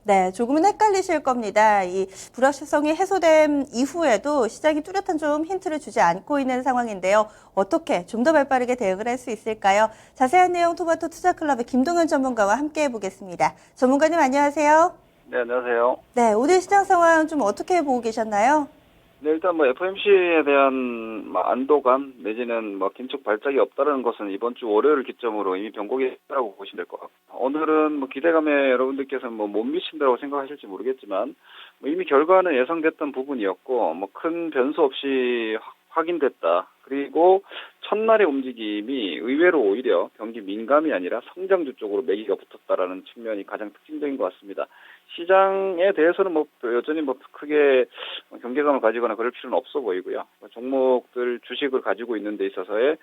네, 조금은 헷갈리실 겁니다. 이 불확실성이 해소된 이후에도 시장이 뚜렷한 좀 힌트를 주지 않고 있는 상황인데요. 어떻게 좀 더 발빠르게 대응을 할 수 있을까요? 자세한 내용 토마토 투자클럽의 김동현 전문가와 함께 해보겠습니다. 전문가님 안녕하세요. 네, 안녕하세요. 네, 오늘 시장 상황 좀 어떻게 보고 계셨나요? 네, 일단 FOMC에 대한 안도감 내지는 긴축 발작이 없다는 것은 이번 주 월요일 기점으로 이미 변곡이 있다고 보시면 될 것 같고, 오늘은 기대감에 여러분들께서는 못 미친다고 생각하실지 모르겠지만, 이미 결과는 예상됐던 부분이었고, 큰 변수 없이 확인됐다. 그리고 첫날의 움직임이 의외로 오히려 경기 민감이 아니라 성장주 쪽으로 매기가 붙었다라는 측면이 가장 특징적인 것 같습니다. 시장에 대해서는 여전히 크게 경계감을 가지거나 그럴 필요는 없어 보이고요. 종목들 주식을 가지고 있는 데 있어서의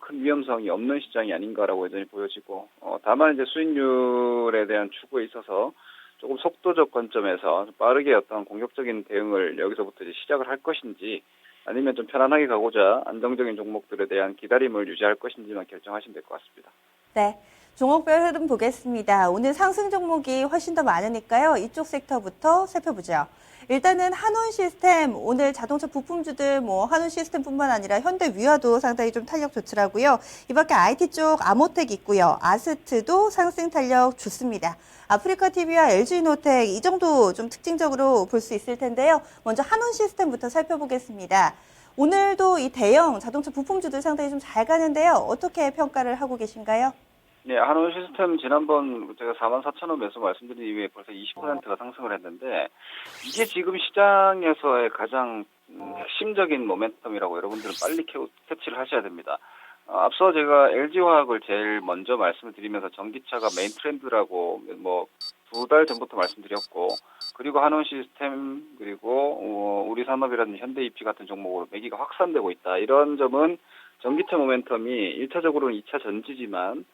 큰 위험성이 없는 시장이 아닌가라고 여전히 보여지고, 다만 이제 수익률에 대한 추구에 있어서 조금 속도적 관점에서 빠르게 어떤 공격적인 대응을 여기서부터 이제 시작을 할 것인지, 아니면 좀 편안하게 가고자 안정적인 종목들에 대한 기다림을 유지할 것인지만 결정하시면 될 것 같습니다. 네, 종목별 흐름 보겠습니다. 오늘 상승 종목이 훨씬 더 많으니까요. 이쪽 섹터부터 살펴보죠. 일단은 한원 시스템, 오늘 자동차 부품주들 한원 시스템뿐만 아니라 현대위아도 상당히 좀 탄력 좋더라고요. 이 밖에 IT 쪽 아모텍 있고요. 아스트도 상승 탄력 좋습니다. 아프리카 TV와 LG노텍 이 정도 좀 특징적으로 볼 수 있을 텐데요. 먼저 한원 시스템부터 살펴보겠습니다. 오늘도 이 대형 자동차 부품주들 상당히 좀 잘 가는데요. 어떻게 평가를 하고 계신가요? 네, 한원 시스템 지난번 제가 44,000원 매수 말씀드린 이후에 벌써 20%가 상승을 했는데, 이게 지금 시장에서의 가장 핵심적인 모멘텀이라고 여러분들은 빨리 캐치를 하셔야 됩니다. 앞서 제가 LG화학을 제일 먼저 말씀을 드리면서 전기차가 메인 트렌드라고 2달 전부터 말씀드렸고, 그리고 한원 시스템, 그리고 우리 산업이라든지 현대IP 같은 종목으로 매기가 확산되고 있다. 이런 점은 전기차 모멘텀이 1차적으로는 2차 전지지만,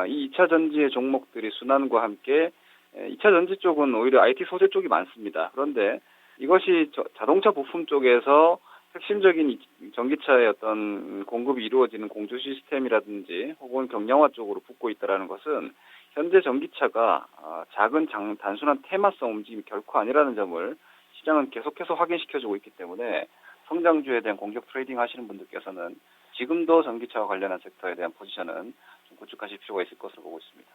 이 2차 전지의 종목들이 순환과 함께 2차 전지 쪽은 오히려 IT 소재 쪽이 많습니다. 그런데 이것이 자동차 부품 쪽에서 핵심적인 전기차의 어떤 공급이 이루어지는 공조 시스템이라든지 혹은 경량화 쪽으로 붙고 있다는 것은 현재 전기차가 작은 단순한 테마성 움직임이 결코 아니라는 점을 시장은 계속해서 확인시켜주고 있기 때문에, 성장주에 대한 공격 트레이딩 하시는 분들께서는 지금도 전기차와 관련한 섹터에 대한 포지션은 좀 구축하실 필요가 있을 것으로 보고 있습니다.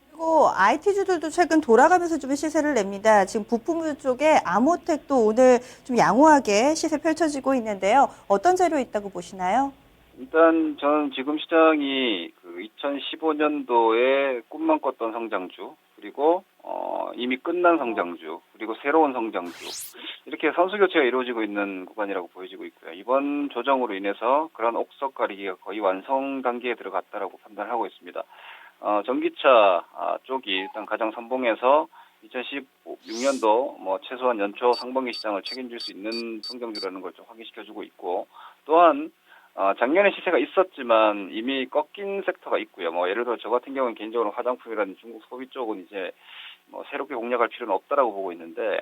그리고 IT주들도 최근 돌아가면서 좀 시세를 냅니다. 지금 부품 쪽에 아모텍도 오늘 좀 양호하게 시세 펼쳐지고 있는데요. 어떤 재료 있다고 보시나요? 일단 저는 지금 시장이 2015년도에 꿈만 꿨던 성장주, 그리고 이미 끝난 성장주, 그리고 새로운 성장주, 이렇게 선수 교체가 이루어지고 있는 구간이라고 보여지고 있고요. 이번 조정으로 인해서 그런 옥석 가리기가 거의 완성 단계에 들어갔다라고 판단하고 있습니다. 전기차 쪽이 일단 가장 선봉해서 2016년도 최소한 연초 상반기 시장을 책임질 수 있는 성장주라는 걸 좀 확인시켜주고 있고, 또한 작년에 시세가 있었지만 이미 꺾인 섹터가 있고요. 예를 들어 저 같은 경우는 개인적으로 화장품이라는 중국 소비 쪽은 이제 새롭게 공략할 필요는 없다라고 보고 있는데,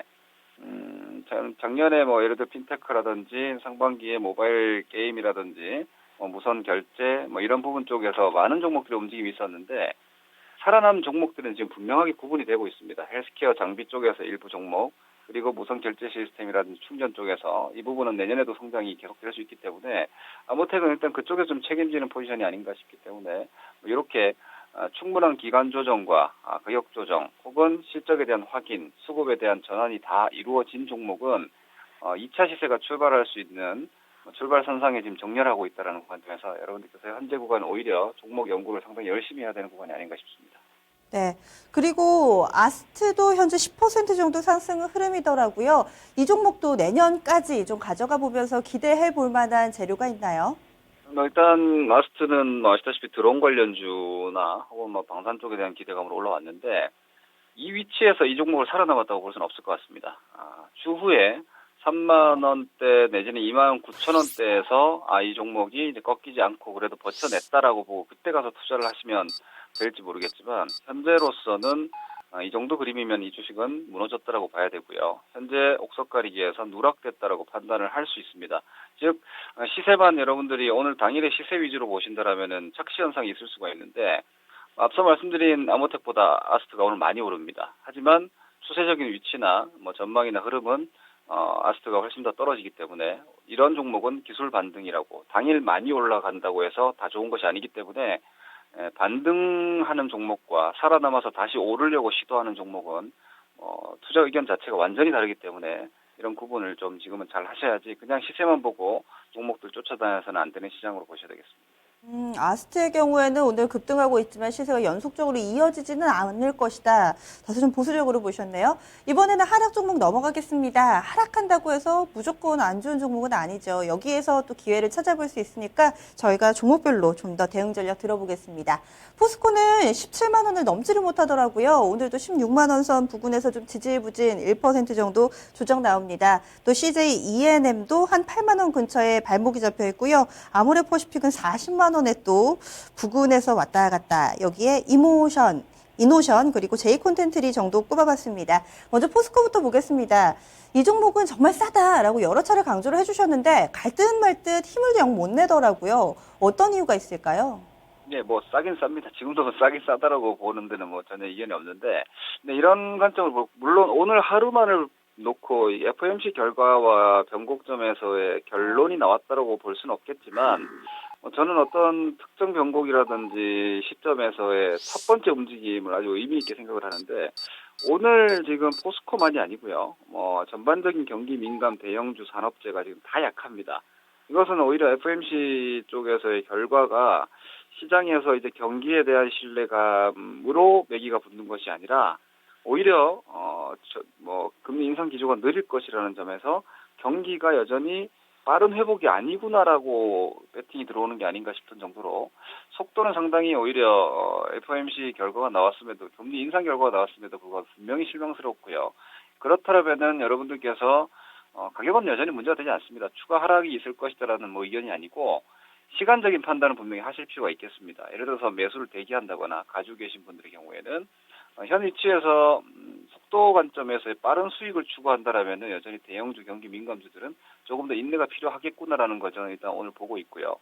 작년에 예를 들어 핀테크라든지 상반기에 모바일 게임이라든지 무선 결제 이런 부분 쪽에서 많은 종목들의 움직임이 있었는데, 살아남은 종목들은 지금 분명하게 구분이 되고 있습니다. 헬스케어 장비 쪽에서 일부 종목, 그리고 무선 결제 시스템이라든지 충전 쪽에서 이 부분은 내년에도 성장이 계속될 수 있기 때문에, 아모텍은 일단 그쪽에서 좀 책임지는 포지션이 아닌가 싶기 때문에, 이렇게 충분한 기간 조정과 가격 조정 혹은 실적에 대한 확인, 수급에 대한 전환이 다 이루어진 종목은 2차 시세가 출발할 수 있는 출발선상에 지금 정렬하고 있다는 관점에서 여러분들께서 현재 구간 오히려 종목 연구를 상당히 열심히 해야 되는 구간이 아닌가 싶습니다. 네. 그리고 아스트도 현재 10% 정도 상승 흐름이더라고요. 이 종목도 내년까지 좀 가져가 보면서 기대해 볼 만한 재료가 있나요? 일단 마스트는 아시다시피 드론 관련주나 혹은 방산 쪽에 대한 기대감으로 올라왔는데, 이 위치에서 이 종목을 살아남았다고 볼 수는 없을 것 같습니다. 추후에 3만 원대 내지는 2만 9천 원대에서 이 종목이 이제 꺾이지 않고 그래도 버텨냈다라고 보고 그때 가서 투자를 하시면 될지 모르겠지만, 현재로서는 이 정도 그림이면 이 주식은 무너졌다라고 봐야 되고요. 현재 옥석 가리기에서 누락됐다라고 판단을 할 수 있습니다. 즉 시세만 여러분들이 오늘 당일의 시세 위주로 보신다라면은 착시 현상이 있을 수가 있는데, 앞서 말씀드린 아모텍보다 아스트가 오늘 많이 오릅니다. 하지만 추세적인 위치나 뭐 전망이나 흐름은 아스트가 훨씬 더 떨어지기 때문에 이런 종목은 기술 반등이라고 당일 많이 올라간다고 해서 다 좋은 것이 아니기 때문에 반등하는 종목과 살아남아서 다시 오르려고 시도하는 종목은 투자 의견 자체가 완전히 다르기 때문에 이런 구분을 좀 지금은 잘 하셔야지 그냥 시세만 보고 종목들 쫓아다녀서는 안 되는 시장으로 보셔야 되겠습니다. 아스트의 경우에는 오늘 급등하고 있지만 시세가 연속적으로 이어지지는 않을 것이다. 다소 좀 보수적으로 보셨네요. 이번에는 하락 종목 넘어가겠습니다. 하락한다고 해서 무조건 안 좋은 종목은 아니죠. 여기에서 또 기회를 찾아볼 수 있으니까 저희가 종목별로 좀 더 대응 전략 들어보겠습니다. 포스코는 17만 원을 넘지를 못하더라고요. 오늘도 16만 원 선 부근에서 좀 지지부진 1% 정도 조정 나옵니다. 또 CJ ENM도 한 8만 원 근처에 발목이 잡혀 있고요. 아모레퍼시픽은 40만 원에 또 부근에서 왔다 갔다. 여기에 이노션 그리고 제이콘텐트리 정도 꼽아봤습니다. 먼저 포스코부터 보겠습니다. 이 종목은 정말 싸다라고 여러 차례 강조를 해주셨는데 갈 듯 말 듯 힘을 영 못 내더라고요. 어떤 이유가 있을까요? 네, 뭐 싸긴 쌉니다. 지금도 싸긴 싸다라고 보는 데는 뭐 전혀 이견이 없는데, 근데 이런 관점을 물론 오늘 하루만을 놓고 이 FOMC 결과와 변곡점에서의 결론이 나왔다라고 볼 수는 없겠지만, 저는 어떤 특정 변곡이라든지 시점에서의 첫 번째 움직임을 아주 의미 있게 생각을 하는데, 오늘 지금 포스코만이 아니고요, 전반적인 경기 민감 대형주 산업재가 지금 다 약합니다. 이것은 오히려 FOMC 쪽에서의 결과가 시장에서 이제 경기에 대한 신뢰감으로 매기가 붙는 것이 아니라 오히려 금리 인상 기조가 느릴 것이라는 점에서 경기가 여전히 빠른 회복이 아니구나라고 배팅이 들어오는 게 아닌가 싶은 정도로 속도는 상당히 오히려 FOMC 결과가 나왔음에도 금리 인상 결과가 나왔음에도 불구하고 분명히 실망스럽고요. 그렇다면은 여러분들께서 가격은 여전히 문제가 되지 않습니다. 추가 하락이 있을 것이다라는 뭐 의견이 아니고 시간적인 판단은 분명히 하실 필요가 있겠습니다. 예를 들어서 매수를 대기한다거나 가지고 계신 분들의 경우에는 현 위치에서 속도 관점에서의 빠른 수익을 추구한다라면 여전히 대형주 경기 민감주들은 조금 더 인내가 필요하겠구나라는 거 저는 일단 오늘 보고 있고요.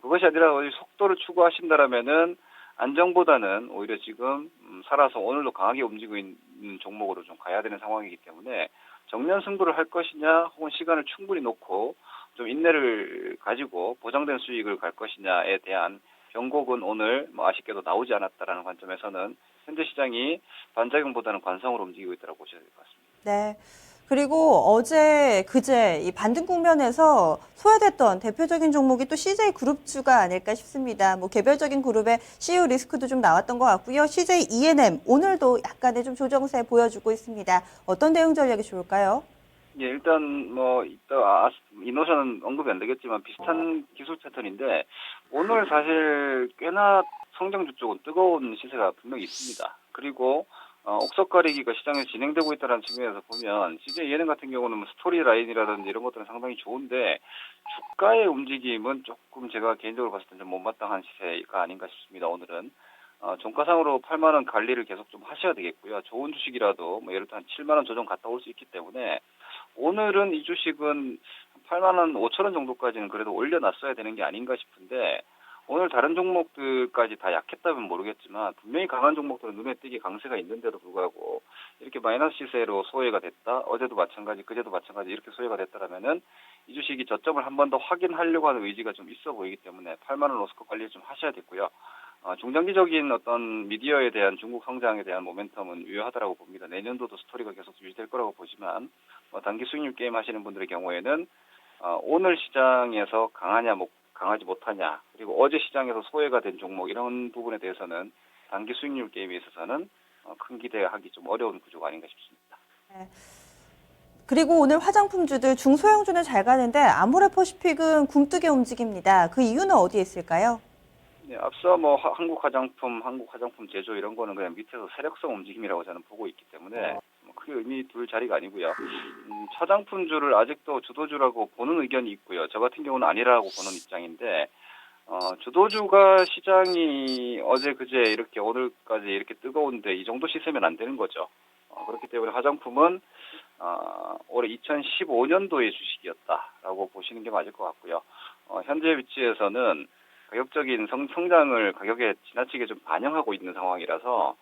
그것이 아니라 속도를 추구하신다라면은 안정보다는 오히려 지금 살아서 오늘도 강하게 움직이고 있는 종목으로 좀 가야 되는 상황이기 때문에 정면 승부를 할 것이냐 혹은 시간을 충분히 놓고 좀 인내를 가지고 보장된 수익을 갈 것이냐에 대한 변곡은 오늘 아쉽게도 나오지 않았다라는 관점에서는 현재 시장이 반작용보다는 관성으로 움직이고 있다고 보셔야 될 것 같습니다. 네. 그리고 그제 이 반등 국면에서 소외됐던 대표적인 종목이 또 CJ 그룹주가 아닐까 싶습니다. 뭐 개별적인 그룹의 CEO 리스크도 좀 나왔던 것 같고요. CJ ENM 오늘도 약간의 좀 조정세 보여주고 있습니다. 어떤 대응 전략이 좋을까요? 예, 일단 이따 이노션은 언급이 안 되겠지만 비슷한 기술 패턴인데 오늘 사실 꽤나 성장주 쪽은 뜨거운 시세가 분명히 있습니다. 그리고 옥석 가리기가 시장에서 진행되고 있다는 측면에서 보면 CJ 예능 같은 경우는 스토리 라인이라든지 이런 것들은 상당히 좋은데 주가의 움직임은 조금 제가 개인적으로 봤을 때 좀 못마땅한 시세가 아닌가 싶습니다. 오늘은 종가상으로 8만 원 관리를 계속 좀 하셔야 되겠고요. 좋은 주식이라도 예를 들어 한 7만 원 조정 갔다 올 수 있기 때문에 오늘은 이 주식은 8만 원 5천 원 정도까지는 그래도 올려놨어야 되는 게 아닌가 싶은데 오늘 다른 종목들까지 다 약했다면 모르겠지만 분명히 강한 종목들은 눈에 띄게 강세가 있는데도 불구하고 이렇게 마이너스 시세로 소외가 됐다. 어제도 마찬가지, 그제도 마찬가지 이렇게 소외가 됐다라면은 이 주식이 저점을 한 번 더 확인하려고 하는 의지가 좀 있어 보이기 때문에 8만 원 로스코 관리를 좀 하셔야 되고요. 중장기적인 어떤 미디어에 대한 중국 성장에 대한 모멘텀은 유효하다라고 봅니다. 내년도도 스토리가 계속 유지될 거라고 보지만 단기 수익률 게임 하시는 분들의 경우에는 오늘 시장에서 강하지 못하냐 그리고 어제 시장에서 소외가 된 종목 이런 부분에 대해서는 단기 수익률 게임에 있어서는 큰 기대하기 좀 어려운 구조가 아닌가 싶습니다. 네. 그리고 오늘 화장품주들 중소형주는 잘 가는데 아모레퍼시픽은 굼뜨게 움직입니다. 그 이유는 어디에 있을까요? 네, 앞서 한국 화장품 제조 이런 거는 그냥 밑에서 세력성 움직임이라고 저는 보고 있기 때문에 크게 의미 둘 자리가 아니고요. 화장품주를 아직도 주도주라고 보는 의견이 있고요. 저 같은 경우는 아니라고 보는 입장인데 주도주가 시장이 어제 그제 이렇게 오늘까지 이렇게 뜨거운데 이 정도 시세면 안 되는 거죠. 그렇기 때문에 화장품은 올해 2015년도의 주식이었다라고 보시는 게 맞을 것 같고요. 현재 위치에서는 가격적인 성장을 가격에 지나치게 좀 반영하고 있는 상황이라서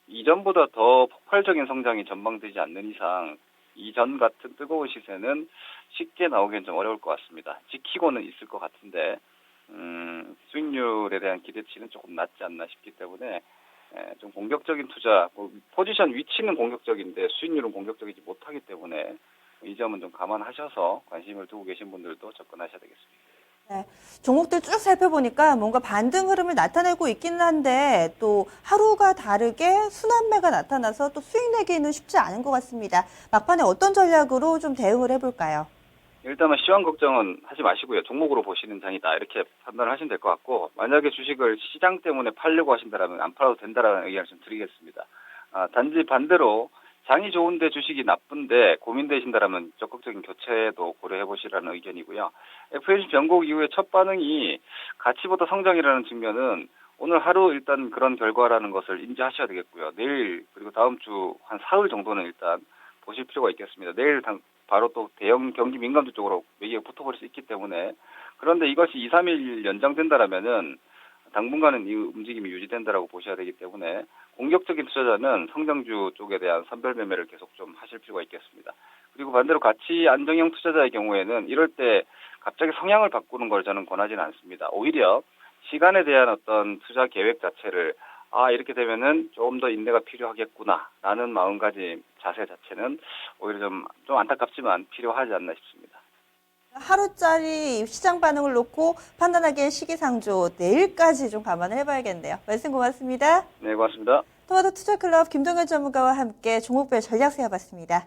이전보다 더 폭발적인 성장이 전망되지 않는 이상 이전 같은 뜨거운 시세는 쉽게 나오기는 좀 어려울 것 같습니다. 지키고는 있을 것 같은데 수익률에 대한 기대치는 조금 낮지 않나 싶기 때문에 좀 공격적인 투자, 포지션 위치는 공격적인데 수익률은 공격적이지 못하기 때문에 이 점은 좀 감안하셔서 관심을 두고 계신 분들도 접근하셔야 되겠습니다. 네, 종목들 쭉 살펴보니까 뭔가 반등 흐름을 나타내고 있기는 한데 또 하루가 다르게 순환매가 나타나서 또 수익 내기는 쉽지 않은 것 같습니다. 막판에 어떤 전략으로 좀 대응을 해볼까요? 일단은 시황 걱정은 하지 마시고요. 종목으로 보시는 장이다. 이렇게 판단을 하시면 될 것 같고, 만약에 주식을 시장 때문에 팔려고 하신다면 안 팔아도 된다라는 의견을 좀 드리겠습니다. 단지 반대로 장이 좋은데 주식이 나쁜데 고민되신다면 적극적인 교체도 고려해 보시라는 의견이고요. FOMC 변곡 이후에 첫 반응이 가치보다 성장이라는 측면은 오늘 하루 일단 그런 결과라는 것을 인지하셔야 되겠고요. 내일 그리고 다음 주 한 사흘 정도는 일단 보실 필요가 있겠습니다. 내일 바로 또 대형 경기 민감주 쪽으로 매기가 붙어버릴 수 있기 때문에, 그런데 이것이 2, 3일 연장된다라면은 당분간은 이 움직임이 유지된다라고 보셔야 되기 때문에 공격적인 투자자는 성장주 쪽에 대한 선별 매매를 계속 좀 하실 필요가 있겠습니다. 그리고 반대로 가치 안정형 투자자의 경우에는 이럴 때 갑자기 성향을 바꾸는 걸 저는 권하지는 않습니다. 오히려 시간에 대한 어떤 투자 계획 자체를 이렇게 되면은 조금 더 인내가 필요하겠구나라는 마음가짐 자세 자체는 오히려 좀 안타깝지만 필요하지 않나 싶습니다. 하루짜리 시장 반응을 놓고 판단하기엔 시기상조, 내일까지 좀 감안을 해봐야겠네요. 말씀 고맙습니다. 네, 고맙습니다. 토마토 투자클럽 김동현 전문가와 함께 종목별 전략 세워봤습니다.